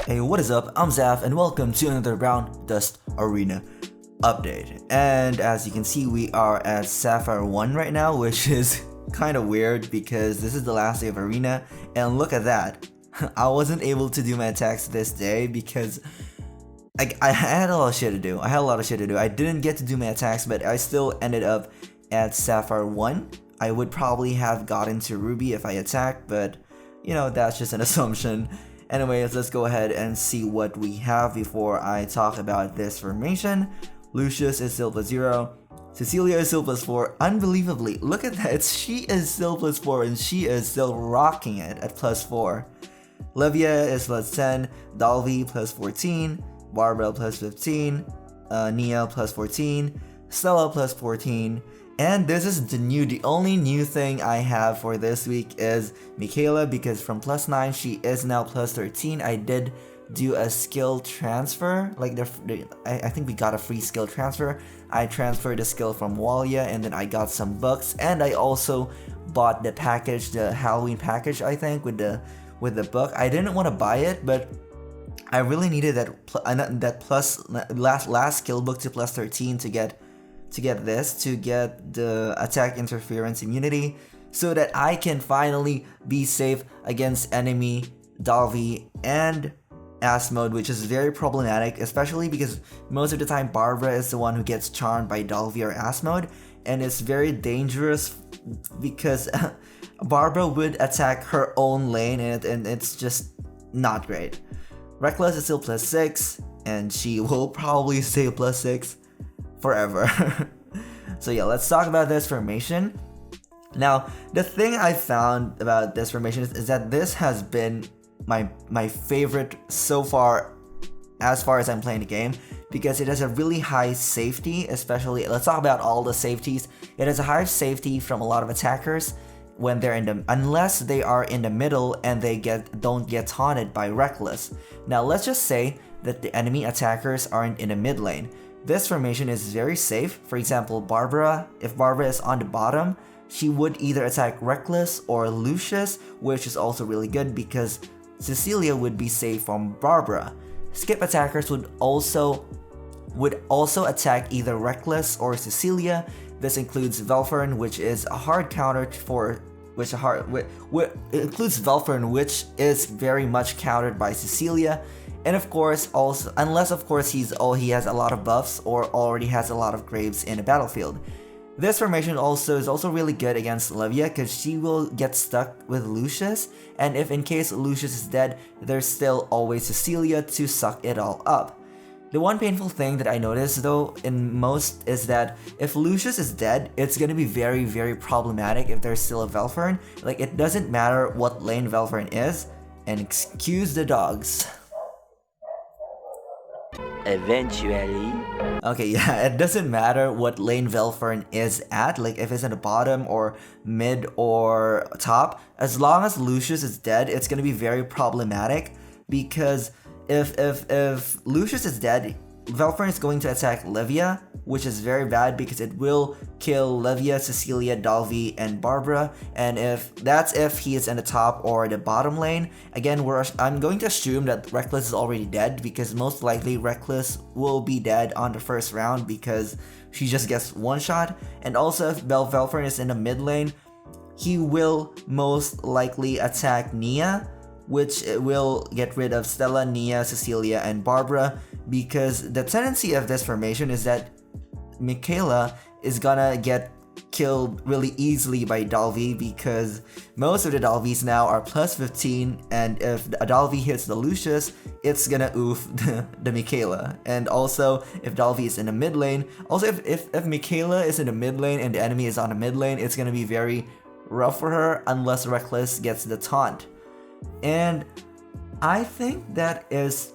Hey, what is up? I'm Zaf and welcome to another Brown Dust Arena update. And as you can see, we are at Sapphire 1 right now, which is kind of weird because this is the last day of Arena. And look at that. I wasn't able to do my attacks this day because I had a lot of shit to do. I didn't get to do my attacks, but I still ended up at Sapphire 1. I would probably have gotten to Ruby if I attacked, but you know, that's just an assumption. Anyways, let's go ahead and see what we have before I talk about this formation. Lucius is still +0. Cecilia is still +4. Unbelievably, look at that. She is still +4 and she is still rocking it at +4. Livia is +10. Dalvi +14. Barbara +15. Nia +14. Stella +14. And this is the only new thing I have for this week is Michaela, because from +9 she is now +13. I did do a skill transfer, like I think we got a free skill transfer. I transferred the skill from Walia and then I got some books, and I also bought the package, the Halloween package, I think, with the book. I didn't want to buy it, but I really needed that last skill book to +13 to get the attack interference immunity, so that I can finally be safe against enemy Dalvi and Asmode, which is very problematic, especially because most of the time Barbara is the one who gets charmed by Dalvi or Asmode, and it's very dangerous because Barbara would attack her own lane and it's just not great. Reckless is still +6 and she will probably stay +6 forever. So yeah, let's talk about this formation. Now, the thing I found about this formation is that this has been my favorite so far as I'm playing the game, because it has a really high safety. Especially, let's talk about all the safeties. It has a high safety from a lot of attackers when they're unless they are in the middle and they don't get taunted by Reckless. Now let's just say that the enemy attackers aren't in the mid lane. This formation is very safe. For example, Barbara, if Barbara is on the bottom, she would either attack Reckless or Lucius, which is also really good because Cecilia would be safe from Barbara. Skip attackers would also attack either Reckless or Cecilia. This includes Velfern, which is a hard counter includes Velfern, which is very much countered by Cecilia. And of course, also, unless of course he has a lot of buffs or already has a lot of graves in the battlefield. This formation is also really good against Livia because she will get stuck with Lucius, and if in case Lucius is dead, there's still always Cecilia to suck it all up. The one painful thing that I noticed though in most is that if Lucius is dead, it's gonna be very, very problematic if there's still a Velfern. Like, it doesn't matter what lane Velfern is, and excuse the dogs. Eventually. Okay, yeah, it doesn't matter what lane Velfern is at, like if it's in the bottom or mid or top, as long as Lucius is dead, it's gonna be very problematic, because if Lucius is dead, Velfern is going to attack Livia, which is very bad because it will kill Livia, Cecilia, Dalvi, and Barbara. And if he is in the top or the bottom lane, again, I'm going to assume that Reckless is already dead, because most likely Reckless will be dead on the first round because she just gets one shot. And also if Velfern is in the mid lane, he will most likely attack Nia, which will get rid of Stella, Nia, Cecilia, and Barbara, because the tendency of this formation is that Michaela is gonna get killed really easily by Dalvi, because most of the Dalvis now are +15, and if a Dalvi hits the Lucius, it's gonna oof the Michaela. And also, if Dalvi is in the mid lane, also if Michaela is in the mid lane and the enemy is on the mid lane, it's gonna be very rough for her unless Reckless gets the taunt. And I think that is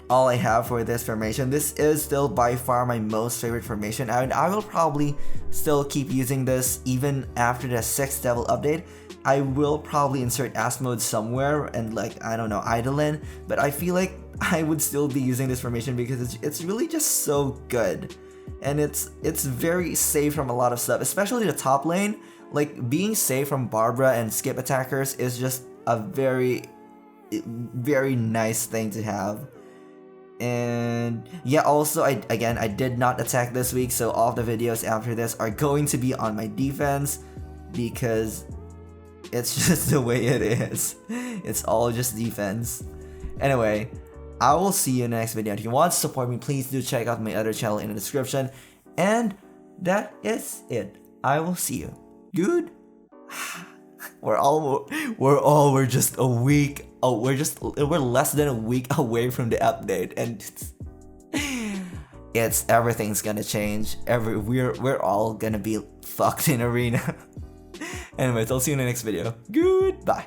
all I have for this formation. This is still by far my most favorite formation, and I will probably still keep using this even after the 6th level update. I will probably insert Asmode somewhere and, like, I don't know, Idolin, but I feel like I would still be using this formation because it's really just so good. And it's very safe from a lot of stuff, especially the top lane. Like, being safe from Barbara and skip attackers is just a very very nice thing to have. And yeah, also I did not attack this week, so all of the videos after this are going to be on my defense because it's just the way it is. It's all just defense. Anyway, I will see you in the next video. If you want to support me, please do check out my other channel in the description. And that is it. I will see you. Good. We're just a week. Oh, we're less than a week away from the update, and it's everything's gonna change. We're all gonna be fucked in arena. Anyways, I'll see you in the next video. Goodbye.